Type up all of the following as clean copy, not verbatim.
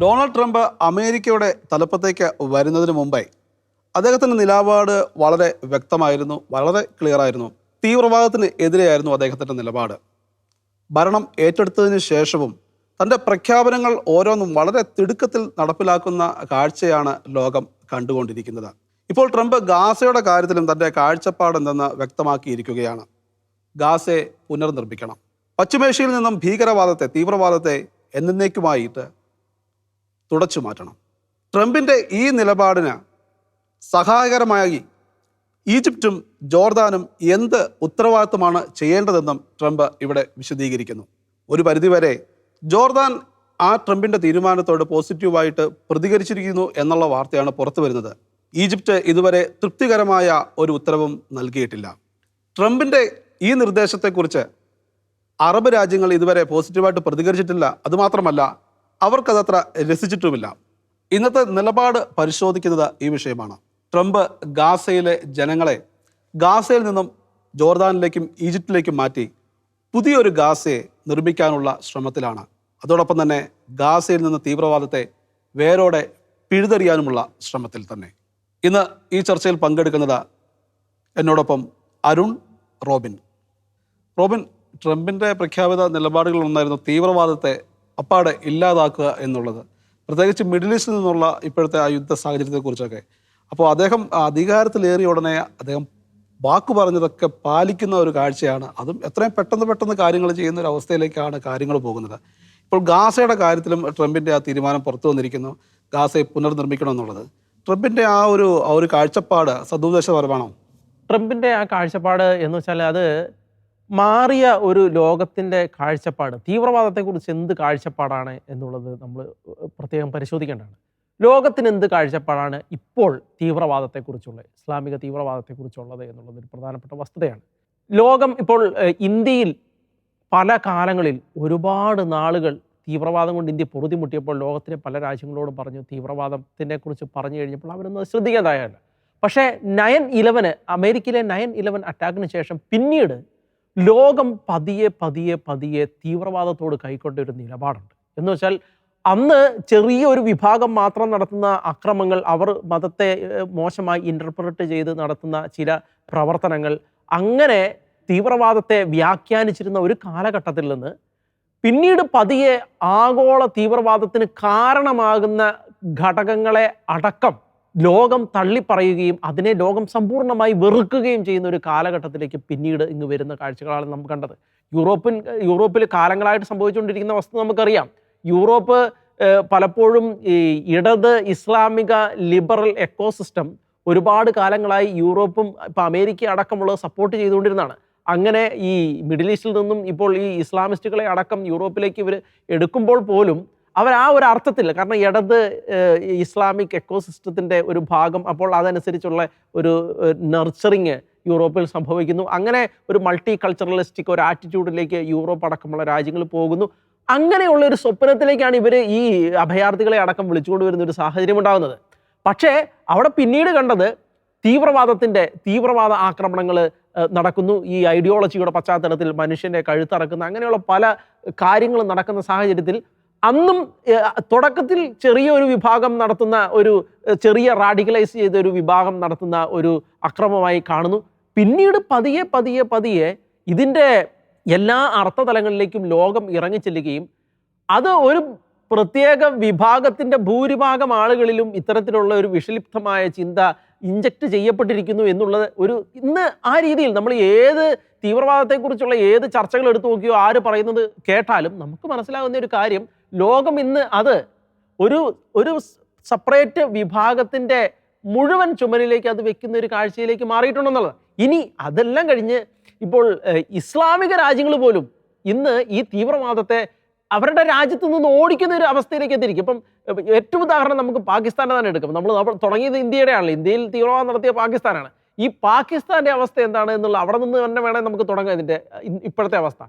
Donald Trump അമേരിക്കയുടെ തലപ്പത്തേക്ക് വരുന്നതിന് മുമ്പേ അദ്ദേഹത്തിൻ്റെ നിലപാട് വളരെ വ്യക്തമായിരുന്നു, വളരെ ക്ലിയർ ആയിരുന്നു. തീവ്രവാദത്തിന് എതിരെയായിരുന്നു അദ്ദേഹത്തിൻ്റെ നിലപാട്. ഭരണം ഏറ്റെടുത്തതിന് ശേഷവും തൻ്റെ പ്രഖ്യാപനങ്ങൾ ഓരോന്നും വളരെ തിടുക്കത്തിൽ നടപ്പിലാക്കുന്ന കാഴ്ചയാണ് ലോകം കണ്ടുകൊണ്ടിരിക്കുന്നത്. ഇപ്പോൾ ട്രംപ് ഗാസയുടെ കാര്യത്തിലും തൻ്റെ കാഴ്ചപ്പാടെന്തെന്ന് വ്യക്തമാക്കിയിരിക്കുകയാണ്. ഗാസയെ പുനർനിർമ്മിക്കണം. പശ്ചിമേഷ്യയിൽ നിന്നും ഭീകരവാദത്തെ, തീവ്രവാദത്തെ എന്നേക്കുമായിട്ട് തുടച്ചു മാറ്റണം. ട്രംപിൻ്റെ ഈ നിലപാടിന് സഹായകരമായി ഈജിപ്തും ജോർദാനും എന്ത് ഉത്തരവാദിത്വമാണ് ചെയ്യേണ്ടതെന്നും ട്രംപ് ഇവിടെ വിശദീകരിക്കുന്നു. ഒരു പരിധിവരെ ജോർദാൻ ആ ട്രംപിൻ്റെ തീരുമാനത്തോട് പോസിറ്റീവായിട്ട് പ്രതികരിച്ചിരിക്കുന്നു എന്നുള്ള വാർത്തയാണ് പുറത്തു വരുന്നത്. ഈജിപ്റ്റ് ഇതുവരെ തൃപ്തികരമായ ഒരു ഉത്തരവും നൽകിയിട്ടില്ല. ട്രംപിൻ്റെ ഈ നിർദ്ദേശത്തെക്കുറിച്ച് അറബ് രാജ്യങ്ങൾ ഇതുവരെ പോസിറ്റീവായിട്ട് പ്രതികരിച്ചിട്ടില്ല. അതുമാത്രമല്ല, അവർക്കതത്ര രസിച്ചിട്ടുമില്ല. ഇന്നത്തെ നിലപാട് പരിശോധിക്കുന്നത് ഈ വിഷയമാണ്. ട്രംപ് ഗാസയിലെ ജനങ്ങളെ ഗാസയിൽ നിന്നും ജോർദാനിലേക്കും ഈജിപ്തിലേക്കും മാറ്റി പുതിയൊരു ഗാസയെ നിർമ്മിക്കാനുള്ള ശ്രമത്തിലാണ്. അതോടൊപ്പം തന്നെ ഗാസയിൽ നിന്ന് തീവ്രവാദത്തെ വേരോടെ പിഴുതെറിയാനുമുള്ള ശ്രമത്തിൽ തന്നെ. ഇന്ന് ഈ ചർച്ചയിൽ പങ്കെടുക്കുന്നത് എന്നോടൊപ്പം അരുൺ, റോബിൻ. ട്രംപിൻ്റെ പ്രഖ്യാപിത നിലപാടുകളൊന്നായിരുന്നു തീവ്രവാദത്തെ അപ്പാടെ ഇല്ലാതാക്കുക എന്നുള്ളത്, പ്രത്യേകിച്ച് മിഡിൽ ഈസ്റ്റിൽ നിന്നുള്ള ഇപ്പോഴത്തെ ആ യുദ്ധ സാഹചര്യത്തെക്കുറിച്ചൊക്കെ. അപ്പോൾ അദ്ദേഹം അധികാരത്തിലേറിയ ഉടനെ അദ്ദേഹം വാക്കു പറഞ്ഞതൊക്കെ പാലിക്കുന്ന ഒരു കാഴ്ചയാണ്. അതും എത്രയും പെട്ടെന്ന് കാര്യങ്ങൾ ചെയ്യുന്ന ഒരു അവസ്ഥയിലേക്കാണ് കാര്യങ്ങൾ പോകുന്നത്. ഇപ്പോൾ ഗാസയുടെ കാര്യത്തിലും ട്രംപിൻ്റെ ആ തീരുമാനം പുറത്തു വന്നിരിക്കുന്നു, ഗാസയെ പുനർനിർമ്മിക്കണം എന്നുള്ളത്. ട്രംപിൻ്റെ ആ ഒരു കാഴ്ചപ്പാട് സദുദ്ദേശപരമാണോ? ട്രംപിൻ്റെ ആ കാഴ്ചപ്പാട് എന്ന് വെച്ചാൽ അത് മാറിയ ഒരു ലോകത്തിൻ്റെ കാഴ്ചപ്പാട്. തീവ്രവാദത്തെക്കുറിച്ച് എന്ത് കാഴ്ചപ്പാടാണ് എന്നുള്ളത് നമ്മൾ പ്രത്യേകം പരിശോധിക്കേണ്ടതാണ്. ലോകത്തിന് എന്ത് കാഴ്ചപ്പാടാണ് ഇപ്പോൾ തീവ്രവാദത്തെക്കുറിച്ചുള്ളത്, ഇസ്ലാമിക തീവ്രവാദത്തെക്കുറിച്ചുള്ളത് എന്നുള്ളത് ഒരു പ്രധാനപ്പെട്ട വസ്തുതയാണ്. ലോകം ഇപ്പോൾ ഇന്ത്യയിൽ പല കാലങ്ങളിൽ ഒരുപാട് നാളുകൾ തീവ്രവാദം കൊണ്ട് ഇന്ത്യ പൊറുതിമുട്ടിയപ്പോൾ ലോകത്തിലെ പല രാജ്യങ്ങളോടും പറഞ്ഞു, തീവ്രവാദത്തിനെക്കുറിച്ച് പറഞ്ഞു കഴിഞ്ഞപ്പോൾ അവരൊന്നും ശ്രദ്ധിക്കാൻ തയ്യാറല്ല. പക്ഷേ 9/11 അമേരിക്കയിലെ 9/11 അറ്റാക്കിന് ശേഷം പിന്നീട് ലോകം പതിയെ തീവ്രവാദത്തോട് കൈക്കൊണ്ട ഒരു നിലപാടുണ്ട്. എന്ന് വെച്ചാൽ അന്ന് ചെറിയൊരു വിഭാഗം മാത്രം നടത്തുന്ന അക്രമങ്ങൾ, അവർ മതത്തെ മോശമായി ഇൻ്റർപ്രറ്റ് ചെയ്ത് നടത്തുന്ന ചില പ്രവർത്തനങ്ങൾ, അങ്ങനെ തീവ്രവാദത്തെ വ്യാഖ്യാനിച്ചിരുന്ന ഒരു കാലഘട്ടത്തിൽ നിന്ന് പിന്നീട് പതിയെ ആഗോള തീവ്രവാദത്തിന് കാരണമാകുന്ന ഘടകങ്ങളെ അടക്കം ലോകം തള്ളിപ്പറയുകയും അതിനെ ലോകം സമ്പൂർണ്ണമായി വെറുക്കുകയും ചെയ്യുന്ന ഒരു കാലഘട്ടത്തിലേക്ക് പിന്നീട് ഇങ്ങ് വരുന്ന കാഴ്ചകളാണ് നമുക്ക് കണ്ടത്. യൂറോപ്പിൽ കാലങ്ങളായിട്ട് സംഭവിച്ചുകൊണ്ടിരിക്കുന്ന വസ്തുത നമുക്കറിയാം. യൂറോപ്പ് പലപ്പോഴും ഈ ഇടത് ഇസ്ലാമിക ലിബറൽ എക്കോസിസ്റ്റം ഒരുപാട് കാലങ്ങളായി യൂറോപ്പും ഇപ്പം അമേരിക്ക അടക്കമുള്ളത് സപ്പോർട്ട് ചെയ്തുകൊണ്ടിരുന്നതാണ്. അങ്ങനെ ഈ മിഡിൽ ഈസ്റ്റിൽ നിന്നും ഇപ്പോൾ ഈ ഇസ്ലാമിസ്റ്റുകളെ അടക്കം യൂറോപ്പിലേക്ക് ഇവർ എടുക്കുമ്പോൾ പോലും അവർ ആ ഒരു അർത്ഥത്തിൽ, കാരണം ഇടത് ഇസ്ലാമിക് എക്കോസിസ്റ്റത്തിൻ്റെ ഒരു ഭാഗം, അപ്പോൾ അതനുസരിച്ചുള്ള ഒരു നർച്ചറിങ് യൂറോപ്പിൽ സംഭവിക്കുന്നു. അങ്ങനെ ഒരു മൾട്ടി കൾച്ചറലിസ്റ്റിക് ഒരു ആറ്റിറ്റ്യൂഡിലേക്ക് യൂറോപ്പ് അടക്കമുള്ള രാജ്യങ്ങൾ പോകുന്നു. അങ്ങനെയുള്ള ഒരു സ്വപ്നത്തിലേക്കാണ് ഇവർ ഈ അഭയാർത്ഥികളെ അടക്കം വിളിച്ചുകൊണ്ട് വരുന്ന ഒരു സാഹചര്യം ഉണ്ടാകുന്നത്. പക്ഷേ അവിടെ പിന്നീട് കണ്ടത് തീവ്രവാദ ആക്രമണങ്ങൾ നടക്കുന്നു. ഈ ഐഡിയോളജിയുടെ പശ്ചാത്തലത്തിൽ മനുഷ്യൻ്റെ കഴുത്തറക്കുന്ന അങ്ങനെയുള്ള പല കാര്യങ്ങളും നടക്കുന്ന സാഹചര്യത്തിൽ അന്നും തുടക്കത്തിൽ ചെറിയൊരു വിഭാഗം നടത്തുന്ന ഒരു ചെറിയ റാഡിക്കലൈസ് ചെയ്ത ഒരു വിഭാഗം നടത്തുന്ന ഒരു അക്രമമായി കാണുന്നു. പിന്നീട് പതിയെ ഇതിൻ്റെ എല്ലാ അർത്ഥതലങ്ങളിലേക്കും ലോകം ഇറങ്ങിച്ചെല്ലുകയും അത് ഒരു പ്രത്യേക വിഭാഗത്തിൻ്റെ ഭൂരിഭാഗം ആളുകളിലും ഇത്തരത്തിലുള്ള ഒരു വിഷലിപ്തമായ ചിന്ത ഇഞ്ചക്ട് ചെയ്യപ്പെട്ടിരിക്കുന്നു എന്നുള്ളത് ഇന്ന് ആ രീതിയിൽ നമ്മൾ ഏത് തീവ്രവാദത്തെക്കുറിച്ചുള്ള ഏത് ചർച്ചകൾ എടുത്തു നോക്കിയോ ആര് പറയുന്നത് കേട്ടാലും നമുക്ക് മനസ്സിലാകുന്ന ഒരു കാര്യം, ലോകം ഇന്ന് അത് ഒരു സെപ്പറേറ്റ് വിഭാഗത്തിൻ്റെ മുഴുവൻ ചുമലിലേക്ക് അത് വെക്കുന്ന ഒരു കാഴ്ചയിലേക്ക് മാറിയിട്ടുണ്ടെന്നുള്ളത്. ഇനി അതെല്ലാം കഴിഞ്ഞ് ഇപ്പോൾ ഇസ്ലാമിക രാജ്യങ്ങൾ പോലും ഇന്ന് ഈ തീവ്രവാദത്തെ അവരുടെ രാജ്യത്ത് നിന്ന് ഓടിക്കുന്ന ഒരു അവസ്ഥയിലേക്ക് എത്തിയിരിക്കും. ഇപ്പം ഏറ്റവും ഉദാഹരണം നമുക്ക് പാകിസ്ഥാനെ തന്നെ എടുക്കും. നമ്മൾ തുടങ്ങിയത് ഇന്ത്യയുടെയാണല്ലോ. ഇന്ത്യയിൽ തീവ്രവാദം നടത്തിയ പാകിസ്ഥാനാണ്. ഈ പാകിസ്ഥാൻ്റെ അവസ്ഥ എന്താണ് എന്നുള്ള അവിടെ നിന്ന് തന്നെ വേണേൽ നമുക്ക് തുടങ്ങാം. ഇതിൻ്റെ ഇപ്പോഴത്തെ അവസ്ഥ,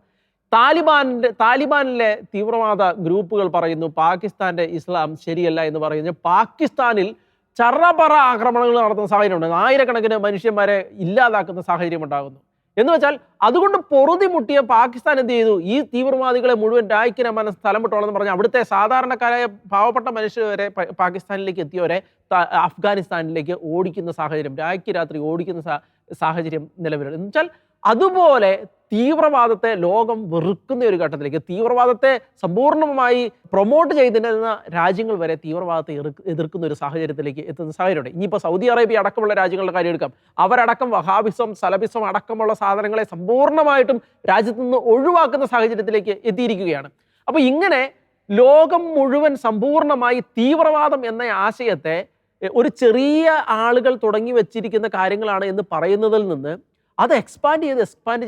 താലിബാനിലെ തീവ്രവാദ ഗ്രൂപ്പുകൾ പറയുന്നു പാകിസ്ഥാൻ്റെ ഇസ്ലാം ശരിയല്ല എന്ന് പറയുന്നു. പാകിസ്ഥാനിൽ ചറപറ ആക്രമണങ്ങൾ നടത്തുന്ന സാഹചര്യമുണ്ട്. ആയിരക്കണക്കിന് മനുഷ്യന്മാരെ ഇല്ലാതാക്കുന്ന സാഹചര്യം ഉണ്ടാകുന്നു. എന്ന് വെച്ചാൽ അതുകൊണ്ട് പൊറുതി മുട്ടിയ പാകിസ്ഥാൻ എന്ത് ചെയ്തു? ഈ തീവ്രവാദികളെ മുഴുവൻ രായ്ക്കിനമാനം സ്ഥലം വിട്ടോളെന്ന് പറഞ്ഞ് അവിടുത്തെ സാധാരണക്കാരായ പാവപ്പെട്ട മനുഷ്യർ വരെ പാകിസ്ഥാനിലേക്ക് എത്തിയവരെ അഫ്ഗാനിസ്ഥാനിലേക്ക് ഓടിക്കുന്ന സാഹചര്യം, രായ്ക്ക് രാത്രി ഓടിക്കുന്ന സാഹചര്യം നിലവിലുണ്ട്. എന്ന് വെച്ചാൽ അതുപോലെ തീവ്രവാദത്തെ ലോകം വെറുക്കുന്ന ഒരു ഘട്ടത്തിലേക്ക്, തീവ്രവാദത്തെ സമ്പൂർണ്ണമായി പ്രൊമോട്ട് ചെയ്തിരുന്ന രാജ്യങ്ങൾ വരെ തീവ്രവാദത്തെ എതിർക്കുന്ന ഒരു സാഹചര്യത്തിലേക്ക് എത്തുന്ന സാഹചര്യമുണ്ട്. ഇനിയിപ്പോൾ സൗദി അറേബ്യ അടക്കമുള്ള രാജ്യങ്ങളുടെ കാര്യം എടുക്കാം. അവരടക്കം വഹാബിസം, സലബിസം അടക്കമുള്ള സാധനങ്ങളെ സമ്പൂർണ്ണമായിട്ടും രാജ്യത്തു നിന്ന് ഒഴിവാക്കുന്ന സാഹചര്യത്തിലേക്ക് എത്തിയിരിക്കുകയാണ്. അപ്പോൾ ഇങ്ങനെ ലോകം മുഴുവൻ സമ്പൂർണ്ണമായി തീവ്രവാദം എന്ന ആശയത്തെ ഒരു ചെറിയ ആളുകൾ തുടങ്ങി വെച്ചിരിക്കുന്ന കാര്യങ്ങളാണ് എന്ന് പറയുന്നതിൽ നിന്ന് അത് എക്സ്പാൻഡ്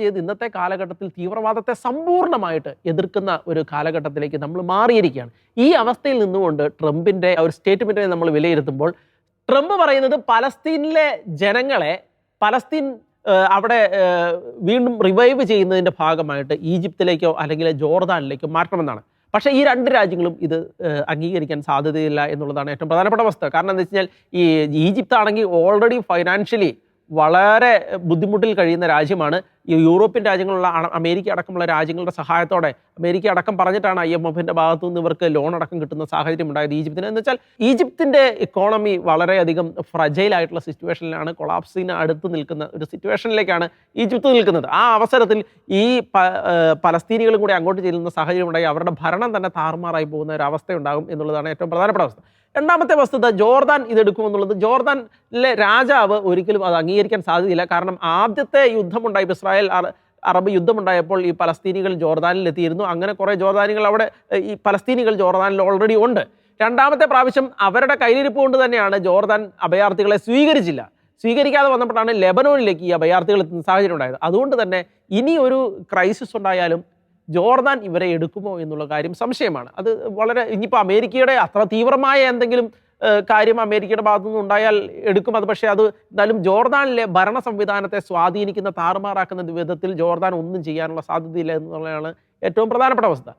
ചെയ്ത് ഇന്നത്തെ കാലഘട്ടത്തിൽ തീവ്രവാദത്തെ സമ്പൂർണ്ണമായിട്ട് എതിർക്കുന്ന ഒരു കാലഘട്ടത്തിലേക്ക് നമ്മൾ മാറിയിരിക്കുകയാണ്. ഈ അവസ്ഥയിൽ നിന്നുകൊണ്ട് ട്രംപിൻ്റെ ഒരു സ്റ്റേറ്റ്മെൻറ്റിനെ നമ്മൾ വിലയിരുത്തുമ്പോൾ ട്രംപ് പറയുന്നത് പലസ്തീനിലെ ജനങ്ങളെ പലസ്തീൻ അവിടെ വീണ്ടും റിവൈവ് ചെയ്യുന്നതിൻ്റെ ഭാഗമായിട്ട് ഈജിപ്തിലേക്കോ അല്ലെങ്കിൽ ജോർദാനിലേക്കോ മാറ്റണമെന്നാണ്. പക്ഷേ ഈ രണ്ട് രാജ്യങ്ങളും ഇത് അംഗീകരിക്കാൻ സാധ്യതയില്ല എന്നുള്ളതാണ് ഏറ്റവും പ്രധാനപ്പെട്ട വസ്തുത. കാരണം എന്താ വെച്ച് കഴിഞ്ഞാൽ ഈ ഈജിപ്ത് ആണെങ്കിൽ ഓൾറെഡി ഫൈനാൻഷ്യലി വളരെ ബുദ്ധിമുട്ടിൽ കഴിയുന്ന രാജ്യമാണ്. ഈ യൂറോപ്യൻ രാജ്യങ്ങളുള്ള അമേരിക്ക അടക്കമുള്ള രാജ്യങ്ങളുടെ സഹായത്തോടെ, അമേരിക്ക അടക്കം പറഞ്ഞിട്ടാണ് IMFിൻ്റെ ഭാഗത്തു നിന്ന് ഇവർക്ക് ലോൺ അടക്കം കിട്ടുന്ന സാഹചര്യം ഉണ്ടായത് ഈജിപ്തിന്. എന്ന് വെച്ചാൽ ഈജിപ്തിൻ്റെ ഇക്കോണമി വളരെയധികം ഫ്രജൈൽ ആയിട്ടുള്ള സിറ്റുവേഷനിലാണ്, കൊളാപ്സിന് അടുത്ത് നിൽക്കുന്ന ഒരു സിറ്റുവേഷനിലേക്കാണ് ഈജിപ്ത് നിൽക്കുന്നത്. ആ അവസരത്തിൽ ഈ പലസ്തീനികളും കൂടി അങ്ങോട്ട് ചെല്ലുന്ന സാഹചര്യം ഉണ്ടായി അവരുടെ ഭരണം തന്നെ താറുമാറായി പോകുന്ന ഒരു അവസ്ഥയുണ്ടാകും എന്നുള്ളതാണ് ഏറ്റവും പ്രധാനപ്പെട്ട അവസ്ഥ. രണ്ടാമത്തെ വസ്തുത, ജോർദാൻ ഇതെടുക്കുമെന്നുള്ളത്. ജോർദാനിലെ രാജാവ് ഒരിക്കലും അത് അംഗീകരിക്കാൻ സാധ്യതയില്ല. കാരണം ആദ്യത്തെ യുദ്ധമുണ്ടായി, ഇസ്രായേൽ അറബ് യുദ്ധമുണ്ടായപ്പോൾ ഈ പലസ്തീനികൾ ജോർദാനിൽ എത്തിയിരുന്നു. അങ്ങനെ കുറേ ജോർദാനികൾ അവിടെ, ഈ പലസ്തീനികൾ ജോർദാനിൽ ഓൾറെഡി ഉണ്ട്. രണ്ടാമത്തെ പ്രാവശ്യം അവരുടെ കയ്യിലിരിപ്പ് കൊണ്ട് തന്നെയാണ് ജോർദാൻ അഭയാർത്ഥികളെ സ്വീകരിക്കാതെ വന്നപ്പോഴാണ് ലെബനോനിലേക്ക് ഈ അഭയാർത്ഥികൾ എത്തുന്ന സാഹചര്യം ഉണ്ടായത്. അതുകൊണ്ട് തന്നെ ഇനി ഒരു ക്രൈസിസ് ഉണ്ടായാലും ജോർദാൻ ഇവരെ എടുക്കുമോ എന്നുള്ള കാര്യം സംശയമാണ്. അത് വളരെ, ഇനിയിപ്പോൾ അമേരിക്കയുടെ അത്ര തീവ്രമായ എന്തെങ്കിലും കാര്യം അമേരിക്കയുടെ ഭാഗത്തുനിന്ന് ഉണ്ടായാൽ എടുക്കും അത്. പക്ഷേ അത് എന്നാലും ജോർദാനിലെ ഭരണ സംവിധാനത്തെ സ്വാധീനിക്കുന്ന, താറുമാറാക്കുന്ന വിധത്തിൽ ജോർദാൻ ഒന്നും ചെയ്യാനുള്ള സാധ്യതയില്ല എന്നുള്ളതാണ് ഏറ്റവും പ്രധാനപ്പെട്ട അവസ്ഥ.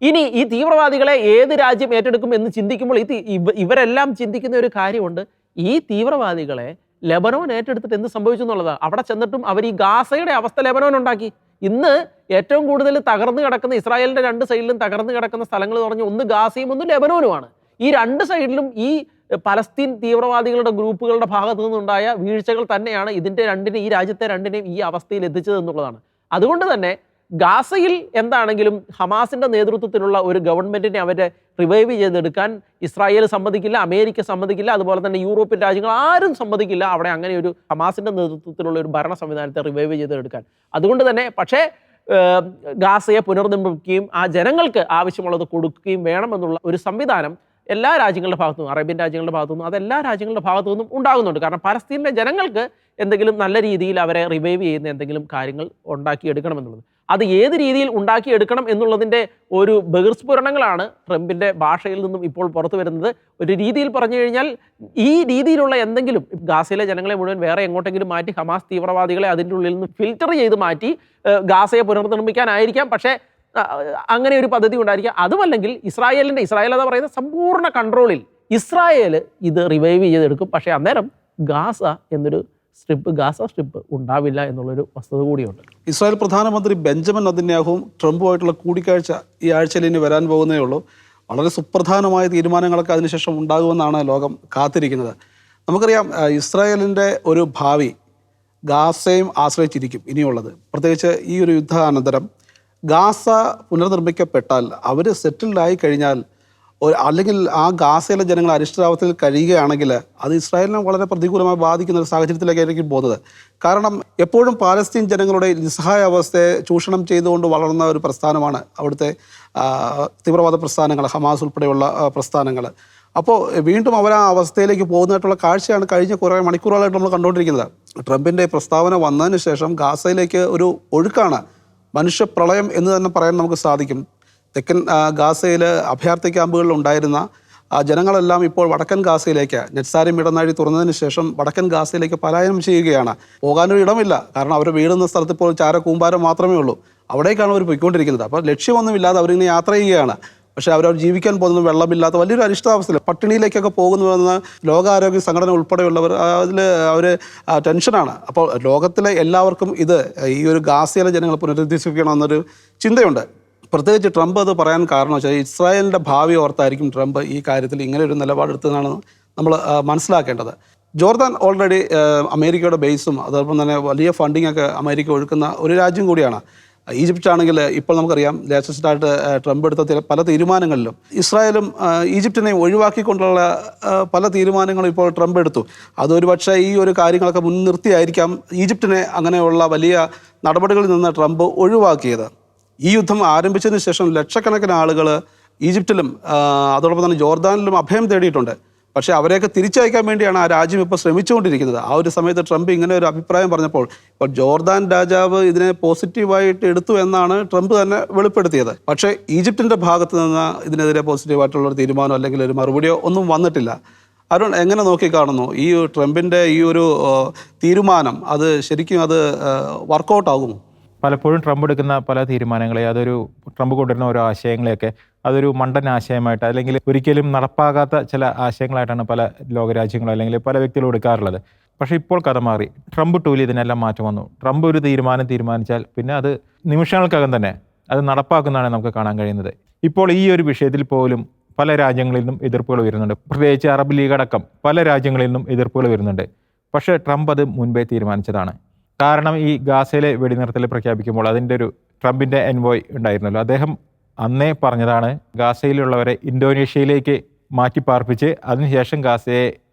ഇനി ഈ തീവ്രവാദികളെ ഏത് രാജ്യം ഏറ്റെടുക്കും എന്ന് ചിന്തിക്കുമ്പോൾ ഇവരെല്ലാം ചിന്തിക്കുന്ന ഒരു കാര്യമുണ്ട്. ഈ തീവ്രവാദികളെ ലെബനോൻ ഏറ്റെടുത്തിട്ട് എന്ത് സംഭവിച്ചു എന്നുള്ളതാണ്. അവിടെ ചെന്നിട്ടും അവർ ഈ ഗാസയുടെ അവസ്ഥ ലെബനോൻ ഉണ്ടാക്കി. ഇന്ന് ഏറ്റവും കൂടുതൽ തകർന്നു കിടക്കുന്ന, ഇസ്രായേലിൻ്റെ രണ്ട് സൈഡിലും തകർന്നു കിടക്കുന്ന സ്ഥലങ്ങൾ എന്ന് പറഞ്ഞാൽ ഒന്ന് ഗാസയും ഒന്ന് ലെബനോനുമാണ്. ഈ രണ്ട് സൈഡിലും ഈ പലസ്തീൻ തീവ്രവാദികളുടെ ഗ്രൂപ്പുകളുടെ ഭാഗത്തു നിന്നുണ്ടായ വീഴ്ചകൾ തന്നെയാണ് ഈ രാജ്യത്തെ രണ്ടിനെയും ഈ അവസ്ഥയിൽ എത്തിച്ചത് എന്നുള്ളതാണ്. അതുകൊണ്ട് തന്നെ ഗാസയിൽ എന്താണെങ്കിലും ഹമാസിൻ്റെ നേതൃത്വത്തിലുള്ള ഒരു ഗവൺമെൻറ്റിനെ അവരെ റിവൈവ് ചെയ്തെടുക്കാൻ ഇസ്രായേൽ സമ്മതിക്കില്ല, അമേരിക്ക സമ്മതിക്കില്ല, അതുപോലെ തന്നെ യൂറോപ്യൻ രാജ്യങ്ങൾ ആരും സമ്മതിക്കില്ല അവിടെ അങ്ങനെ ഒരു ഹമാസിൻ്റെ നേതൃത്വത്തിലുള്ള ഒരു ഭരണ സംവിധാനത്തെ റിവൈവ് ചെയ്തെടുക്കാൻ. അതുകൊണ്ട് തന്നെ പക്ഷേ ഗാസയെ പുനർനിർമ്മിക്കുകയും ആ ജനങ്ങൾക്ക് ആവശ്യമുള്ളത് കൊടുക്കുകയും വേണമെന്നുള്ള ഒരു സംവിധാനം എല്ലാ രാജ്യങ്ങളുടെ ഭാഗത്തു നിന്നും, അറേബ്യൻ രാജ്യങ്ങളുടെ ഭാഗത്തു നിന്നും, അതെല്ലാ രാജ്യങ്ങളുടെ ഭാഗത്തു നിന്നും ഉണ്ടാകുന്നുണ്ട്. കാരണം പലസ്തീനിലെ ജനങ്ങൾക്ക് എന്തെങ്കിലും നല്ല രീതിയിൽ അവരെ റിവൈവ് ചെയ്യുന്ന എന്തെങ്കിലും കാര്യങ്ങൾ ഉണ്ടാക്കിയെടുക്കണമെന്നുള്ളത്. അത് ഏത് രീതിയിൽ ഉണ്ടാക്കിയെടുക്കണം എന്നുള്ളതിൻ്റെ ഒരു ബഹിർസ്ഫുരണങ്ങളാണ് ട്രംപിൻ്റെ ഭാഷയിൽ നിന്നും ഇപ്പോൾ പുറത്തു വരുന്നത്. ഒരു രീതിയിൽ പറഞ്ഞു കഴിഞ്ഞാൽ ഈ രീതിയിലുള്ള എന്തെങ്കിലും ഗാസയിലെ ജനങ്ങളെ മുഴുവൻ വേറെ എങ്ങോട്ടെങ്കിലും മാറ്റി ഹമാസ് തീവ്രവാദികളെ അതിൻ്റെ ഉള്ളിൽ നിന്ന് ഫിൽറ്റർ ചെയ്ത് മാറ്റി ഗാസയെ പുനർനിർമ്മിക്കാനായിരിക്കാം. പക്ഷേ അങ്ങനെ ഒരു പദ്ധതി ഉണ്ടായിരിക്കാം. അതുമല്ലെങ്കിൽ ഇസ്രായേൽ എന്ന് പറയുന്ന സമ്പൂർണ്ണ കൺട്രോളിൽ ഇസ്രായേൽ ഇത് റിവൈവ് ചെയ്തെടുക്കും. പക്ഷേ അന്നേരം ഗാസ സ്ട്രിപ്പ് ഉണ്ടാവില്ല എന്നുള്ളൊരു വസ്തുത കൂടിയുണ്ട്. ഇസ്രായേൽ പ്രധാനമന്ത്രി ബെഞ്ചമിൻ നെതന്യാഹുവും ട്രംപുമായിട്ടുള്ള കൂടിക്കാഴ്ച ഈ ആഴ്ചയിൽ ഇനി വരാൻ പോകുന്നേ ഉള്ളൂ. വളരെ സുപ്രധാനമായ തീരുമാനങ്ങളൊക്കെ അതിനുശേഷം ഉണ്ടാകുമെന്നാണ് ലോകം കാത്തിരിക്കുന്നത്. നമുക്കറിയാം, ഇസ്രായേലിൻ്റെ ഒരു ഭാവി ഗാസയും ആശ്രയിച്ചിരിക്കും ഇനിയുള്ളത്. പ്രത്യേകിച്ച് ഈ ഒരു യുദ്ധാനന്തരം ഗാസ പുനർനിർമ്മിക്കപ്പെട്ടാൽ, അവർ സെറ്റിൽഡായി കഴിഞ്ഞാൽ, അല്ലെങ്കിൽ ആ ഗാസയിലെ ജനങ്ങൾ അരിഷ്ടരാവസ്ഥയിൽ കഴിയുകയാണെങ്കിൽ അത് ഇസ്രായേലിനെ വളരെ പ്രതികൂലമായി ബാധിക്കുന്ന ഒരു സാഹചര്യത്തിലേക്കായിരിക്കും പോകുന്നത്. കാരണം എപ്പോഴും പാലസ്തീൻ ജനങ്ങളുടെ നിസ്സഹായ അവസ്ഥയെ ചൂഷണം ചെയ്തുകൊണ്ട് വളർന്ന ഒരു പ്രസ്ഥാനമാണ് അവിടുത്തെ തീവ്രവാദ പ്രസ്ഥാനങ്ങൾ, ഹമാസ് ഉൾപ്പെടെയുള്ള പ്രസ്ഥാനങ്ങൾ. അപ്പോൾ വീണ്ടും അവർ ആ അവസ്ഥയിലേക്ക് പോകുന്നതായിട്ടുള്ള കാഴ്ചയാണ് കഴിഞ്ഞ കുറേ മണിക്കൂറുകളായിട്ട് നമ്മൾ കണ്ടുകൊണ്ടിരിക്കുന്നത്. ട്രംപിൻ്റെ പ്രസ്താവന വന്നതിന് ശേഷം ഗാസയിലേക്ക് ഒരു ഒഴുക്കാണ്, മനുഷ്യപ്രളയം എന്ന് തന്നെ പറയാൻ നമുക്ക് സാധിക്കും. തെക്കൻ ഗാസയിൽ അഭയാർത്ഥി ക്യാമ്പുകളിൽ ഉണ്ടായിരുന്ന ജനങ്ങളെല്ലാം ഇപ്പോൾ വടക്കൻ ഗാസയിലേക്ക്, നെറ്റ്സാരിം ഇടനാഴി തുറന്നതിന് ശേഷം വടക്കൻ ഗാസയിലേക്ക് പലായനം ചെയ്യുകയാണ്. പോകാനൊരു ഇടമില്ല. കാരണം അവർ വീടുന്ന സ്ഥലത്ത് ഇപ്പോൾ ചാര കൂമ്പാരം മാത്രമേ ഉള്ളൂ. അവിടേക്കാണ് അവർ പോയിക്കൊണ്ടിരിക്കുന്നത്. അപ്പോൾ ലക്ഷ്യമൊന്നുമില്ലാതെ അവരിങ്ങനെ യാത്ര ചെയ്യുകയാണ്. പക്ഷേ അവർ ജീവിക്കാൻ പോകുന്നത് വെള്ളമില്ലാത്ത വലിയൊരു അരിഷ്ടാവസ്ഥയിൽ പട്ടിണിയിലേക്കൊക്കെ പോകുന്നുവെന്ന് ലോകാരോഗ്യ സംഘടന ഉൾപ്പെടെയുള്ളവർ അതിൽ അവർ ടെൻഷനാണ്. അപ്പോൾ ലോകത്തിലെ എല്ലാവർക്കും ഈ ഒരു ഗാസയിലെ ജനങ്ങൾ പുനരുദ്ധരിക്കണമെന്നൊരു ചിന്തയുണ്ട്. പ്രത്യേകിച്ച് ട്രംപ് അത് പറയാൻ കാരണം വെച്ചാൽ ഇസ്രായേലിൻ്റെ ഭാവി ഓർത്തായിരിക്കും ട്രംപ് ഈ കാര്യത്തിൽ ഇങ്ങനെ ഒരു നിലപാടെടുത്തതാണ് നമ്മൾ മനസ്സിലാക്കേണ്ടത്. ജോർദാൻ ഓൾറെഡി അമേരിക്കയുടെ ബേസും അതോടൊപ്പം തന്നെ വലിയ ഫണ്ടിങ് ഒക്കെ അമേരിക്ക ഒഴുക്കുന്ന ഒരു രാജ്യം കൂടിയാണ്. ഈജിപ്റ്റ് ആണെങ്കിൽ ഇപ്പോൾ നമുക്കറിയാം ലേറ്റസ്റ്റായിട്ട് ട്രംപ് എടുത്ത പല തീരുമാനങ്ങളിലും ഇസ്രായേലും ഈജിപ്റ്റിനെയും ഒഴിവാക്കിക്കൊണ്ടുള്ള പല തീരുമാനങ്ങളും ഇപ്പോൾ ട്രംപ് എടുത്തു. അതൊരു പക്ഷേ ഈ ഒരു കാര്യങ്ങളൊക്കെ മുൻനിർത്തിയായിരിക്കാം ഈജിപ്റ്റിനെ അങ്ങനെയുള്ള വലിയ നടപടികളിൽ നിന്ന് ട്രംപ് ഒഴിവാക്കിയത്. ഈ യുദ്ധം ആരംഭിച്ചതിന് ശേഷം ലക്ഷക്കണക്കിന് ആളുകൾ ഈജിപ്തിലും അതോടൊപ്പം തന്നെ ജോർദാനിലും അഭയം തേടിയിട്ടുണ്ട്. പക്ഷേ അവരെയൊക്കെ തിരിച്ചയക്കാൻ വേണ്ടിയാണ് ആ രാജ്യം ഇപ്പോൾ ശ്രമിച്ചുകൊണ്ടിരിക്കുന്നത്. ആ ഒരു സമയത്ത് ട്രംപ് ഇങ്ങനെ ഒരു അഭിപ്രായം പറഞ്ഞപ്പോൾ ഇപ്പോൾ ജോർദാൻ രാജാവ് ഇതിനെ പോസിറ്റീവായിട്ട് എടുത്തു എന്നാണ് ട്രംപ് തന്നെ വെളിപ്പെടുത്തിയത്. പക്ഷേ ഈജിപ്തിൻ്റെ ഭാഗത്ത് നിന്ന് ഇതിനെതിരെ പോസിറ്റീവായിട്ടുള്ളൊരു തീരുമാനം അല്ലെങ്കിൽ ഒരു മറുപടിയോ ഒന്നും വന്നിട്ടില്ല. അരുൺ എങ്ങനെ നോക്കിക്കാണുന്നു ഈ ട്രംപിൻ്റെ ഈ ഒരു തീരുമാനം? അത് ശരിക്കും വർക്കൗട്ട് ആകുമോ? പലപ്പോഴും ട്രംപ് എടുക്കുന്ന പല തീരുമാനങ്ങളെ ട്രംപ് കൊണ്ടുവരുന്ന ഓരോ ആശയങ്ങളെയൊക്കെ അതൊരു മണ്ടൻ ആശയമായിട്ട് അല്ലെങ്കിൽ ഒരിക്കലും നടപ്പാകാത്ത ചില ആശയങ്ങളായിട്ടാണ് പല ലോകരാജ്യങ്ങളും അല്ലെങ്കിൽ പല വ്യക്തികളും എടുക്കാറുള്ളത്. പക്ഷേ ഇപ്പോൾ കഥ മാറി. ട്രംപ് ടൂലിൽ ഇതിനെല്ലാം മാറ്റം വന്നു. ട്രംപ് ഒരു തീരുമാനിച്ചാൽ പിന്നെ അത് നിമിഷങ്ങൾക്കകം തന്നെ അത് നടപ്പാക്കുന്നതാണ് നമുക്ക് കാണാൻ കഴിയുന്നത്. ഇപ്പോൾ ഈ ഒരു വിഷയത്തിൽ പോലും പല രാജ്യങ്ങളിൽ നിന്നും എതിർപ്പുകൾ വരുന്നുണ്ട്. പ്രത്യേകിച്ച് അറബ് ലീഗ് അടക്കം പല രാജ്യങ്ങളിൽ നിന്നും എതിർപ്പുകൾ വരുന്നുണ്ട്. പക്ഷേ ട്രംപ് അത് മുൻപേ തീരുമാനിച്ചതാണ്. കാരണം ഈ ഗാസയിലെ വെടിനിർത്തൽ പ്രഖ്യാപിക്കുമ്പോൾ അതിൻ്റെ ഒരു ട്രംപിൻ്റെ എൻവോയ് ഉണ്ടായിരുന്നല്ലോ, അദ്ദേഹം അന്നേ പറഞ്ഞതാണ് ഗാസയിലുള്ളവരെ ഇന്തോനേഷ്യയിലേക്ക് മാറ്റി പാർപ്പിച്ച് അതിനുശേഷം ഗാസയെ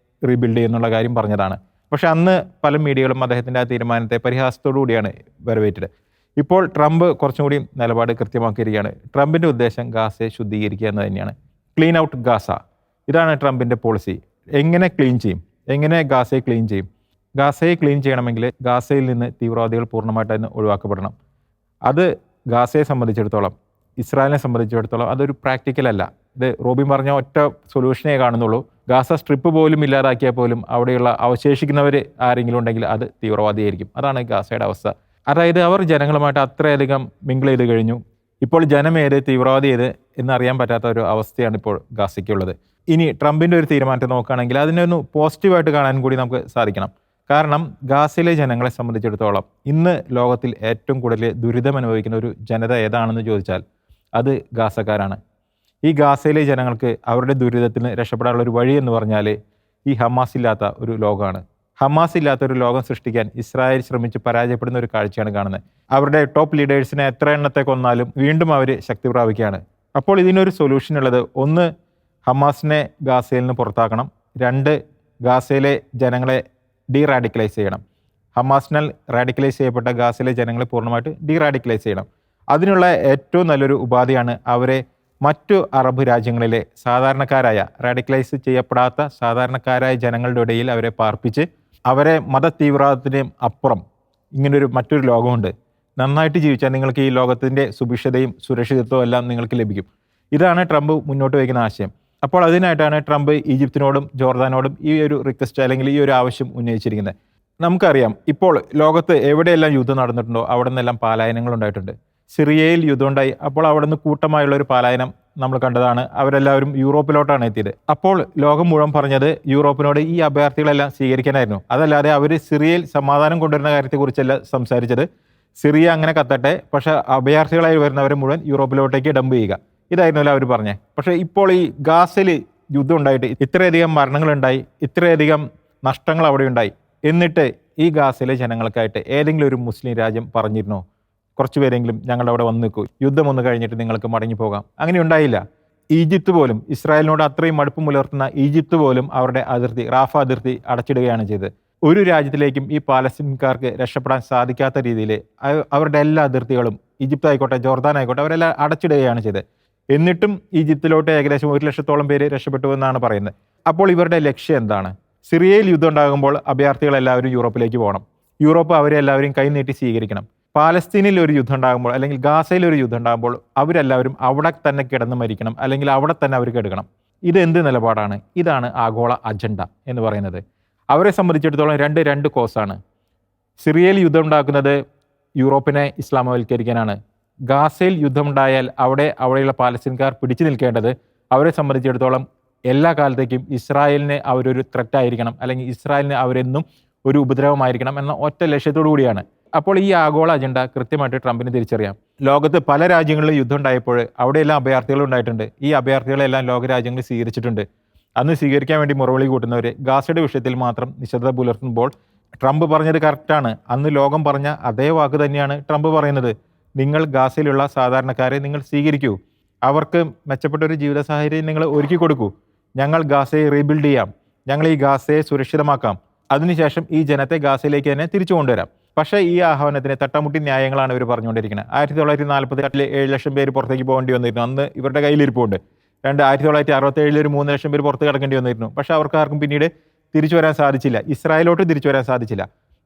റീബിൽഡ് ചെയ്യുന്നുള്ള കാര്യം പറഞ്ഞതാണ്. പക്ഷെ അന്ന് പല മീഡിയകളും അദ്ദേഹത്തിൻ്റെ ആ തീരുമാനത്തെ പരിഹാസത്തോടു കൂടിയാണ് വരവേറ്റത്. ഇപ്പോൾ ട്രംപ് കുറച്ചും കൂടി നിലപാട് കൃത്യമാക്കിയിരിക്കുകയാണ്. ട്രംപിൻ്റെ ഉദ്ദേശം ഗാസയെ ശുദ്ധീകരിക്കുക എന്ന് തന്നെയാണ്. ക്ലീൻ ഔട്ട് ഗാസ, ഇതാണ് ട്രംപിൻ്റെ പോളിസി. എങ്ങനെ ക്ലീൻ ചെയ്യും? എങ്ങനെ ഗാസയെ ക്ലീൻ ചെയ്യും? ഗാസയെ ക്ലീൻ ചെയ്യണമെങ്കിൽ ഗാസയിൽ നിന്ന് തീവ്രവാദികൾ പൂർണ്ണമായിട്ട് ഒഴിവാക്കപ്പെടണം. അത് ഗാസയെ സംബന്ധിച്ചിടത്തോളം, ഇസ്രായേലിനെ സംബന്ധിച്ചിടത്തോളം അതൊരു പ്രാക്ടിക്കലല്ല. ഇത് റോബിൻ പറഞ്ഞ ഒറ്റ സൊല്യൂഷനേ കാണുന്നുള്ളൂ. ഗാസ സ്ട്രിപ്പ് പോലും ഇല്ലാതാക്കിയാൽ പോലും അവിടെയുള്ള അവശേഷിക്കുന്നവർ ആരെങ്കിലും ഉണ്ടെങ്കിൽ അത് തീവ്രവാദിയായിരിക്കും. അതാണ് ഗാസയുടെ അവസ്ഥ. അതായത് അവർ ജനങ്ങളുമായിട്ട് അത്രയധികം മിങ്കിൾ ചെയ്ത് കഴിഞ്ഞു. ഇപ്പോൾ ജനം ഏത് തീവ്രവാദി ഏത് എന്നറിയാൻ പറ്റാത്ത ഒരു അവസ്ഥയാണ് ഇപ്പോൾ ഗാസയ്ക്കുള്ളത്. ഇനി ട്രംപിൻ്റെ ഒരു തീരുമാനത്തെ നോക്കുകയാണെങ്കിൽ അതിനൊന്ന് പോസിറ്റീവായിട്ട് കാണാൻ കൂടി നമുക്ക് സാധിക്കണം. കാരണം ഗാസയിലെ ജനങ്ങളെ സംബന്ധിച്ചിടത്തോളം ഇന്ന് ലോകത്തിൽ ഏറ്റവും കൂടുതൽ ദുരിതം അനുഭവിക്കുന്ന ഒരു ജനത ഏതാണെന്ന് ചോദിച്ചാൽ അത് ഗാസക്കാരാണ്. ഈ ഗാസയിലെ ജനങ്ങൾക്ക് അവരുടെ ദുരിതത്തിന് രക്ഷപ്പെടാനുള്ള ഒരു വഴി എന്ന് പറഞ്ഞാൽ ഈ ഹമാസ് ഇല്ലാത്ത ഒരു ലോകമാണ്. ഹമാസ് ഇല്ലാത്ത ഒരു ലോകം സൃഷ്ടിക്കാൻ ഇസ്രായേൽ ശ്രമിച്ച് പരാജയപ്പെടുന്ന ഒരു കാഴ്ചയാണ് കാണുന്നത്. അവരുടെ ടോപ്പ് ലീഡേഴ്സിനെ എത്ര എണ്ണത്തെ കൊന്നാലും വീണ്ടും അവർ ശക്തി പ്രാപിക്കുകയാണ്. അപ്പോൾ ഇതിനൊരു സൊല്യൂഷൻ ഉള്ളത്, ഒന്ന് ഹമാസിനെ ഗാസയിൽ നിന്ന് പുറത്താക്കണം, രണ്ട് ഗാസയിലെ ജനങ്ങളെ ഡീറാഡിക്കലൈസ് ചെയ്യണം. ഹമാസിനാൽ റാഡിക്കലൈസ് ചെയ്യപ്പെട്ട ഗാസയിലെ ജനങ്ങളെ പൂർണ്ണമായിട്ട് ഡീറാഡിക്കലൈസ് ചെയ്യണം. അതിനുള്ള ഏറ്റവും നല്ലൊരു ഉപാധിയാണ് അവരെ മറ്റു അറബ് രാജ്യങ്ങളിലെ സാധാരണക്കാരായ റാഡിക്കലൈസ് ചെയ്യപ്പെടാത്ത സാധാരണക്കാരായ ജനങ്ങളുടെ ഇടയിൽ അവരെ പാർപ്പിച്ച് അവരെ മത തീവ്രവാദത്തിൻ്റെയും അപ്പുറം ഇങ്ങനൊരു മറ്റൊരു ലോകമുണ്ട്, നന്നായിട്ട് ജീവിച്ചാൽ നിങ്ങൾക്ക് ഈ ലോകത്തിൻ്റെ സുഭിക്ഷതയും സുരക്ഷിതത്വവും എല്ലാം നിങ്ങൾക്ക് ലഭിക്കും. ഇതാണ് ട്രംപ് മുന്നോട്ട് വയ്ക്കുന്ന ആശയം. അപ്പോൾ അതിനായിട്ടാണ് ട്രംപ് ഈജിപ്തിനോടും ജോർദാനോടും ഈ ഒരു റിക്വസ്റ്റ് അല്ലെങ്കിൽ ഈ ഒരു ആവശ്യം ഉന്നയിച്ചിരിക്കുന്നത്. നമുക്കറിയാം ഇപ്പോൾ ലോകത്ത് എവിടെയെല്ലാം യുദ്ധം നടന്നിട്ടുണ്ടോ അവിടെ നിന്നെല്ലാം പലായനങ്ങൾ ഉണ്ടായിട്ടുണ്ട്. സിറിയയിൽ യുദ്ധം ഉണ്ടായി. അപ്പോൾ അവിടെ നിന്ന് കൂട്ടമായുള്ള ഒരു പലായനം നമ്മൾ കണ്ടതാണ്. അവരെല്ലാവരും യൂറോപ്പിലോട്ടാണ് എത്തിയത്. അപ്പോൾ ലോകം മുഴുവൻ പറഞ്ഞത് യൂറോപ്പിനോട് ഈ അഭയാർത്ഥികളെല്ലാം സ്വീകരിക്കാനായിരുന്നു. അതല്ലാതെ അവർ സിറിയയിൽ സമാധാനം കൊണ്ടുവരുന്ന കാര്യത്തെക്കുറിച്ചല്ല സംസാരിച്ചത്. സിറിയ അങ്ങനെ കത്തട്ടെ, പക്ഷേ അഭയാർത്ഥികളായി വരുന്നവരെ മുഴുവൻ യൂറോപ്പിലോട്ടേക്ക് ഡംപ് ചെയ്യുക, ഇതായിരുന്നല്ലോ അവർ പറഞ്ഞത്. പക്ഷേ ഇപ്പോൾ ഈ ഗാസയിൽ യുദ്ധം ഉണ്ടായിട്ട് ഇത്രയധികം മരണങ്ങളുണ്ടായി, ഇത്രയധികം നഷ്ടങ്ങൾ അവിടെ ഉണ്ടായി. എന്നിട്ട് ഈ ഗാസയിലെ ജനങ്ങൾക്കായിട്ട് ഏതെങ്കിലും ഒരു മുസ്ലിം രാജ്യം പറഞ്ഞിരുന്നോ കുറച്ച് പേരെങ്കിലും ഞങ്ങളുടെ അവിടെ വന്ന് നിൽക്കൂ, യുദ്ധം ഒന്ന് കഴിഞ്ഞിട്ട് നിങ്ങൾക്ക് മടങ്ങി പോകാം? അങ്ങനെ ഉണ്ടായില്ല. ഈജിപ്ത് പോലും, ഇസ്രായേലിനോട് അത്രയും മടുപ്പ് പുലർത്തുന്ന ഈജിപ്ത് പോലും അവരുടെ അതിർത്തി, റാഫ അതിർത്തി അടച്ചിടുകയാണ് ചെയ്തത്. ഒരു രാജ്യത്തിലേക്കും ഈ പാലസ്തീൻകാർക്ക് രക്ഷപ്പെടാൻ സാധിക്കാത്ത രീതിയിൽ അവരുടെ എല്ലാ അതിർത്തികളും, ഈജിപ്ത് ആയിക്കോട്ടെ ജോർദാൻ ആയിക്കോട്ടെ, അവരെല്ലാം അടച്ചിടുകയാണ് ചെയ്തത്. എന്നിട്ടും ഈജിപ്തിലോട്ട് ഏകദേശം 100,000-ഓളം പേര് രക്ഷപ്പെട്ടു എന്നാണ് പറയുന്നത്. അപ്പോൾ ഇവരുടെ ലക്ഷ്യം എന്താണ്? സിറിയയിൽ യുദ്ധം ഉണ്ടാകുമ്പോൾ അഭയാർത്ഥികളെല്ലാവരും യൂറോപ്പിലേക്ക് പോകണം, യൂറോപ്പ് അവരെ എല്ലാവരും കൈനീട്ടി സ്വീകരിക്കണം. പാലസ്തീനിൽ ഒരു യുദ്ധം ഉണ്ടാകുമ്പോൾ അല്ലെങ്കിൽ ഗാസയിൽ ഒരു യുദ്ധം ഉണ്ടാകുമ്പോൾ അവരെല്ലാവരും അവിടെ തന്നെ കിടന്ന് മരിക്കണം, അല്ലെങ്കിൽ അവിടെ തന്നെ അവർ കിടക്കണം. ഇത് എന്ത് നിലപാടാണ്? ഇതാണ് ആഗോള അജണ്ട എന്ന് പറയുന്നത്. അവരെ സംബന്ധിച്ചിടത്തോളം രണ്ട് കോസാണ്. സിറിയയിൽ യുദ്ധം ഉണ്ടാക്കുന്നത് യൂറോപ്പിനെ ഇസ്ലാമവൽക്കരിക്കാനാണ്, ഗാസയിൽ യുദ്ധമുണ്ടായാൽ അവിടെയുള്ള പാലസ്തീൻകാർ പിടിച്ചു നിൽക്കേണ്ടത് അവരെ സംബന്ധിച്ചിടത്തോളം എല്ലാ കാലത്തേക്കും ഇസ്രായേലിന് അവരൊരു ത്രെറ്റായിരിക്കണം, അല്ലെങ്കിൽ ഇസ്രായേലിന് അവരെന്നും ഒരു ഉപദ്രവമായിരിക്കണം എന്ന ഒറ്റ ലക്ഷ്യത്തോടു കൂടിയാണ്. അപ്പോൾ ഈ ആഗോള അജണ്ട കൃത്യമായിട്ട് ട്രംപിന് തിരിച്ചറിയാം. ലോകത്ത് പല രാജ്യങ്ങളിലും യുദ്ധം ഉണ്ടായപ്പോൾ അവിടെയെല്ലാം അഭയാർത്ഥികൾ ഉണ്ടായിട്ടുണ്ട്. ഈ അഭയാർത്ഥികളെല്ലാം ലോകരാജ്യങ്ങൾ സ്വീകരിച്ചിട്ടുണ്ട്. അന്ന് സ്വീകരിക്കാൻ വേണ്ടി മുറവിളി കൂട്ടുന്നവർ ഗാസയുടെ വിഷയത്തിൽ മാത്രം നിശബ്ദത പുലർത്തുമ്പോൾ ട്രംപ് പറഞ്ഞത് കറക്റ്റാണ്. അന്ന് ലോകം പറഞ്ഞ അതേ വാക്ക് തന്നെയാണ് ട്രംപ് പറയുന്നത്. നിങ്ങൾ ഗാസയിലുള്ള സാധാരണക്കാരെ നിങ്ങൾ സ്വീകരിക്കൂ, അവർക്ക് മെച്ചപ്പെട്ട ഒരു ജീവിത സാഹചര്യം നിങ്ങൾ ഒരുക്കി കൊടുക്കൂ, ഞങ്ങൾ ഗാസയെ റീബിൽഡ് ചെയ്യാം, ഞങ്ങൾ ഈ ഗാസയെ സുരക്ഷിതമാക്കാം, അതിനുശേഷം ഈ ജനത്തെ ഗാസയിലേക്ക് തന്നെ തിരിച്ചു കൊണ്ടുവരാം. പക്ഷേ ഈ ആഹ്വാനത്തിന് തട്ടമുട്ടി ന്യായങ്ങളാണ് ഇവർ പറഞ്ഞുകൊണ്ടിരിക്കുന്നത്. 1948 7 ലക്ഷം പേര് പുറത്തേക്ക് പോകേണ്ടി വന്നിരുന്നു, അന്ന് ഇവരുടെ കയ്യിലിരിപ്പുണ്ട്. 1967 ഒരു 3 ലക്ഷം പേര് പുറത്ത് കിടക്കേണ്ടി വന്നിരുന്നു. പക്ഷേ അവർക്ക് ആർക്കും പിന്നീട് തിരിച്ചു വരാൻ സാധിച്ചില്ല, ഇസ്രായേലോട്ട് തിരിച്ചു വരാൻ സാധിച്ചില്ല.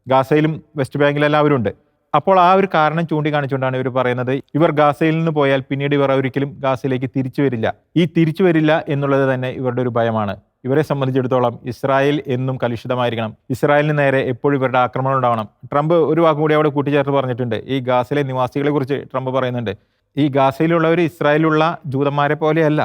ഗാസയിലും വെസ്റ്റ് ബാങ്കിലെല്ലാം അവരുണ്ട്. അപ്പോൾ ആ ഒരു കാരണം ചൂണ്ടിക്കാണിച്ചുകൊണ്ടാണ് ഇവർ പറയുന്നത്, ഇവർ ഗാസയിൽ നിന്ന് പോയാൽ പിന്നീട് ഇവർ ഒരിക്കലും ഗാസയിലേക്ക് തിരിച്ചു വരില്ല. ഈ തിരിച്ചു വരില്ല എന്നുള്ളത് തന്നെ ഇവരുടെ ഒരു ഭയമാണ്. ഇവരെ സംബന്ധിച്ചിടത്തോളം ഇസ്രായേൽ എന്നും കലുഷിതമായിരിക്കണം, ഇസ്രായേലിന് നേരെ എപ്പോഴും ഇവരുടെ ആക്രമണം ഉണ്ടാവണം. ട്രംപ് ഒരു വാക്കും കൂടി അവിടെ കൂട്ടിച്ചേർത്ത് പറഞ്ഞിട്ടുണ്ട്. ഈ ഗാസയിലെ നിവാസികളെ കുറിച്ച് ട്രംപ് പറയുന്നുണ്ട്, ഈ ഗാസയിലുള്ളവർ ഇസ്രായേലിലുള്ള ജൂതന്മാരെ പോലെയല്ല.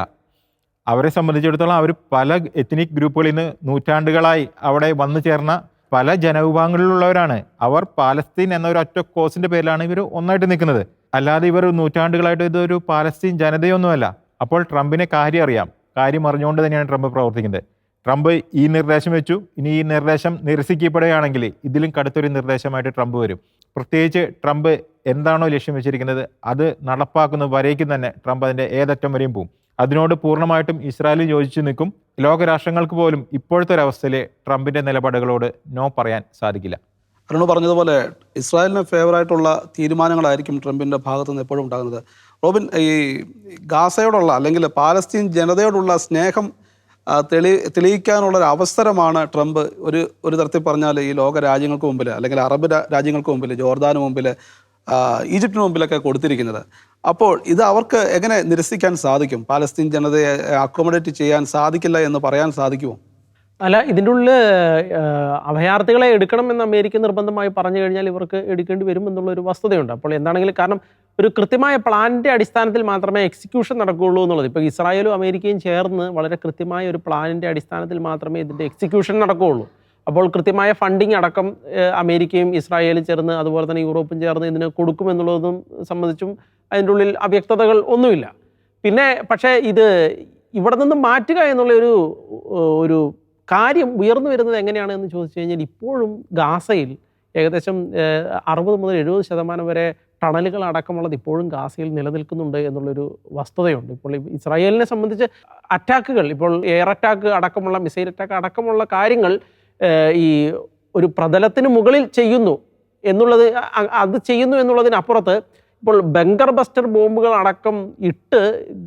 അവരെ സംബന്ധിച്ചിടത്തോളം അവർ പല എത്നിക് ഗ്രൂപ്പുകളിൽ നിന്ന് നൂറ്റാണ്ടുകളായി അവിടെ വന്നു ചേർന്ന പല ജനവിഭാഗങ്ങളിലുള്ളവരാണ്. അവർ പാലസ്തീൻ എന്ന ഒരു ഒറ്റ കോസിന്റെ പേരിലാണ് ഇവർ ഒന്നായിട്ട് നിൽക്കുന്നത്. അല്ലാതെ ഇവർ നൂറ്റാണ്ടുകളായിട്ട് ഇതൊരു പാലസ്തീൻ ജനതയൊന്നുമല്ല. അപ്പോൾ ട്രംപിനെ കാര്യം അറിയാം, കാര്യം അറിഞ്ഞുകൊണ്ട് തന്നെയാണ് ട്രംപ് പ്രവർത്തിക്കുന്നത്. ട്രംപ് ഈ നിർദ്ദേശം വെച്ചു, ഇനി ഈ നിർദ്ദേശം നിരസിക്കപ്പെടുകയാണെങ്കിൽ ഇതിലും കടുത്തൊരു നിർദ്ദേശമായിട്ട് ട്രംപ് വരും. പ്രത്യേകിച്ച് ട്രംപ് എന്താണോ ലക്ഷ്യം വെച്ചിരിക്കുന്നത് അത് നടപ്പാക്കുന്ന വരേക്കും തന്നെ ട്രംപ് അതിൻ്റെ ഏതറ്റം വരെയും പോകും. അതിനോട് പൂർണ്ണമായിട്ടും ഇസ്രായേൽ യോജിച്ചു നിൽക്കും. ലോകരാഷ്ട്രങ്ങൾക്ക് പോലും ഇപ്പോഴത്തെ ഒരവസ്ഥയിൽ ട്രംപിൻ്റെ നിലപാടുകളോട് നോ പറയാൻ സാധിക്കില്ല. അരുണ് പറഞ്ഞതുപോലെ ഇസ്രായേലിന് ഫേവറായിട്ടുള്ള തീരുമാനങ്ങളായിരിക്കും ട്രംപിൻ്റെ ഭാഗത്തു നിന്ന് എപ്പോഴും ഉണ്ടാകുന്നത്. റോബിൻ, ഈ ഗാസയോടുള്ള അല്ലെങ്കിൽ പാലസ്തീൻ ജനതയോടുള്ള സ്നേഹം തെളിയിക്കാനുള്ളൊരു അവസരമാണ് ട്രംപ് ഒരു തരത്തിൽ പറഞ്ഞാൽ ഈ ലോക രാജ്യങ്ങൾക്ക് മുമ്പിൽ, അല്ലെങ്കിൽ അറബ് രാജ്യങ്ങൾക്ക് മുമ്പിൽ, ജോർദാന് മുമ്പിൽ, ഈജിപ്തിന് മുമ്പിലൊക്കെ കൊടുത്തിരിക്കുന്നത്. അപ്പോൾ ഇത് അവർക്ക് എങ്ങനെ നിരസിക്കാൻ സാധിക്കും? പാലസ്തീൻ ജനതയെ അക്കോമഡേറ്റ് ചെയ്യാൻ സാധിക്കില്ല എന്ന് പറയാൻ സാധിക്കുമോ? അല്ല, ഇതിൻ്റെ ഉള്ളിൽ അഭയാർത്ഥികളെ എടുക്കണമെന്ന് അമേരിക്ക നിർബന്ധമായി പറഞ്ഞു കഴിഞ്ഞാൽ ഇവർക്ക് എടുക്കേണ്ടി വരും എന്നുള്ളൊരു വസ്തുതയുണ്ട്. അപ്പോൾ എന്താണെങ്കിലും കാരണം ഒരു കൃത്യമായ പ്ലാനിൻ്റെ അടിസ്ഥാനത്തിൽ മാത്രമേ എക്സിക്യൂഷൻ നടക്കുകയുള്ളൂ എന്നുള്ളത്. ഇപ്പോൾ ഇസ്രായേലും അമേരിക്കയും ചേർന്ന് വളരെ കൃത്യമായ ഒരു പ്ലാനിൻ്റെ അടിസ്ഥാനത്തിൽ മാത്രമേ ഇതിൻ്റെ എക്സിക്യൂഷൻ നടക്കുകയുള്ളൂ. അപ്പോൾ കൃത്യമായ ഫണ്ടിങ് അടക്കം അമേരിക്കയും ഇസ്രായേലും ചേർന്ന് അതുപോലെ തന്നെ യൂറോപ്പും ചേർന്ന് ഇതിന് കൊടുക്കുമെന്നുള്ളതും സംബന്ധിച്ചും അതിൻ്റെ ഉള്ളിൽ അവ്യക്തതകൾ ഒന്നുമില്ല. പിന്നെ പക്ഷേ ഇത് ഇവിടെ നിന്ന് മാറ്റുക എന്നുള്ള ഒരു കാര്യം ഉയർന്നു വരുന്നത് എങ്ങനെയാണ് എന്ന് ചോദിച്ചു കഴിഞ്ഞാൽ ഇപ്പോഴും ഗാസയിൽ ഏകദേശം 60 മുതൽ 70% വരെ ടണലുകൾ അടക്കമുള്ളത് ഇപ്പോഴും ഗാസയിൽ നിലനിൽക്കുന്നുണ്ട് എന്നുള്ളൊരു വസ്തുതയുണ്ട്. ഇപ്പോൾ ഇസ്രായേലിനെ സംബന്ധിച്ച് അറ്റാക്കുകൾ, ഇപ്പോൾ എയർ അറ്റാക്ക് അടക്കമുള്ള മിസൈൽ അറ്റാക്ക് അടക്കമുള്ള കാര്യങ്ങൾ ഈ ഒരു പ്രതലത്തിന് മുകളിൽ ചെയ്യുന്നു എന്നുള്ളതിനപ്പുറത്ത് ഇപ്പോൾ ബങ്കർ ബസ്റ്റർ ബോംബുകൾ അടക്കം ഇട്ട്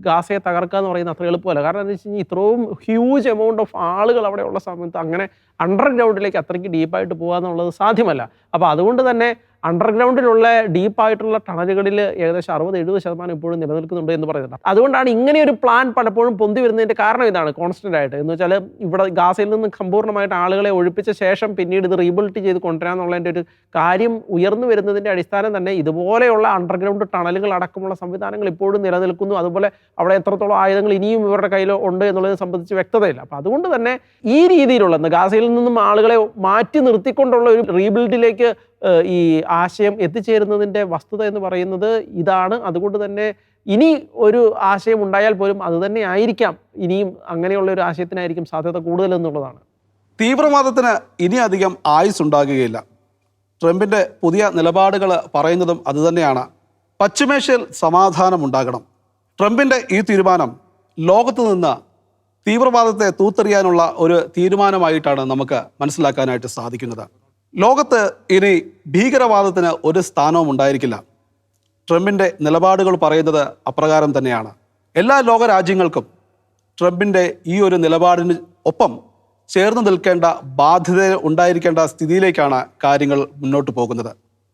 ഗാസയെ തകർക്കുക എന്ന് പറയുന്നത് അത്ര എളുപ്പമല്ല. കാരണം എന്താ വെച്ച് കഴിഞ്ഞാൽ ഇത്രയും ഹ്യൂജ് എമൗണ്ട് ഓഫ് ആളുകൾ അവിടെ ഉള്ള സമയത്ത് അങ്ങനെ അണ്ടർഗ്രൗണ്ടിലേക്ക് അത്രയ്ക്ക് ഡീപ്പായിട്ട് പോകുക എന്നുള്ളത് സാധ്യമല്ല. അപ്പോൾ അതുകൊണ്ട് തന്നെ അണ്ടർഗ്രൗണ്ടിലുള്ള ഡീപ്പായിട്ടുള്ള ടണലുകളിൽ ഏകദേശം 60-70% ഇപ്പോഴും നിലനിൽക്കുന്നുണ്ട് എന്ന് പറയുന്നുണ്ട്. അതുകൊണ്ടാണ് ഇങ്ങനെയൊരു പ്ലാൻ പലപ്പോഴും പൊന്തി വരുന്നതിൻ്റെ കാരണം ഇതാണ്, കോൺസ്റ്റൻ്റ് ആയിട്ട്. എന്ന് വെച്ചാൽ ഇവിടെ ഗാസയിൽ നിന്ന് സമ്പൂർണ്ണമായിട്ട് ആളുകളെ ഒഴിപ്പിച്ച ശേഷം പിന്നീട് ഇത് റീബിൽഡ് ചെയ്ത് കൊണ്ടുവരാന്നുള്ളതിൻ്റെ ഒരു കാര്യം ഉയർന്നു വരുന്നതിൻ്റെ അടിസ്ഥാനം തന്നെ ഇതുപോലെയുള്ള അണ്ടർഗ്രൗണ്ട് ടണലുകൾ അടക്കമുള്ള സംവിധാനങ്ങൾ ഇപ്പോഴും നിലനിൽക്കുന്നു. അതുപോലെ അവിടെ എത്രത്തോളം ആയുധങ്ങൾ ഇനിയും ഇവരുടെ കയ്യിൽ ഉണ്ട് എന്നുള്ളതിനെ സംബന്ധിച്ച് വ്യക്തതയില്ല. അപ്പോൾ അതുകൊണ്ട് തന്നെ ഈ രീതിയിലുള്ള ഗാസയിൽ നിന്നും ആളുകളെ മാറ്റി നിർത്തിക്കൊണ്ടുള്ള ഒരു റീബിൽഡിലേക്ക് ഈ ആശയം എത്തിച്ചേരുന്നതിൻ്റെ വസ്തുത എന്ന് പറയുന്നത് ഇതാണ്. അതുകൊണ്ട് തന്നെ ഇനി ഒരു ആശയം ഉണ്ടായാൽ പോലും അത് തന്നെ ആയിരിക്കാം, ഇനിയും അങ്ങനെയുള്ള ഒരു ആശയത്തിനായിരിക്കും സാധ്യത കൂടുതൽ എന്നുള്ളതാണ്. തീവ്രവാദത്തിന് ഇനി അധികം ആയുസ് ഉണ്ടാകുകയില്ല. ട്രംപിൻ്റെ പുതിയ നിലപാടുകൾ പറയുന്നതും അതുതന്നെയാണ്. പശ്ചിമേഷ്യയിൽ സമാധാനം ഉണ്ടാകണം. ട്രംപിൻ്റെ ഈ തീരുമാനം ലോകത്ത് നിന്ന് തീവ്രവാദത്തെ തൂത്തെറിയാനുള്ള ഒരു തീരുമാനമായിട്ടാണ് നമുക്ക് മനസ്സിലാക്കാനായിട്ട് സാധിക്കുന്നത്. ലോകത്ത് ഇനി ഭീകരവാദത്തിന് ഒരു സ്ഥാനവും ഉണ്ടായിരിക്കില്ല. ട്രംപിൻ്റെ നിലപാടുകൾ പറയുന്നത് അപ്രകാരം തന്നെയാണ്. എല്ലാ ലോകരാജ്യങ്ങൾക്കും ട്രംപിൻ്റെ ഈ ഒരു നിലപാടിന് ഒപ്പം ചേർന്ന് നിൽക്കേണ്ട ബാധ്യത ഉണ്ടായിരിക്കേണ്ട സ്ഥിതിയിലേക്കാണ് കാര്യങ്ങൾ മുന്നോട്ട് പോകുന്നത്.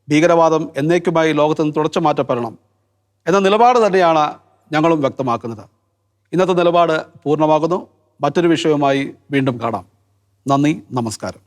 ഭീകരവാദം എന്നേക്കുമായി ലോകത്ത് നിന്ന് തുടച്ചു മാറ്റപ്പെടണം എന്ന നിലപാട് തന്നെയാണ് ഞങ്ങളും വ്യക്തമാക്കുന്നത്. ഇന്നത്തെ നിലപാട് പൂർണ്ണമാകുന്നു. മറ്റൊരു വിഷയവുമായി വീണ്ടും കാണാം. നന്ദി, നമസ്കാരം.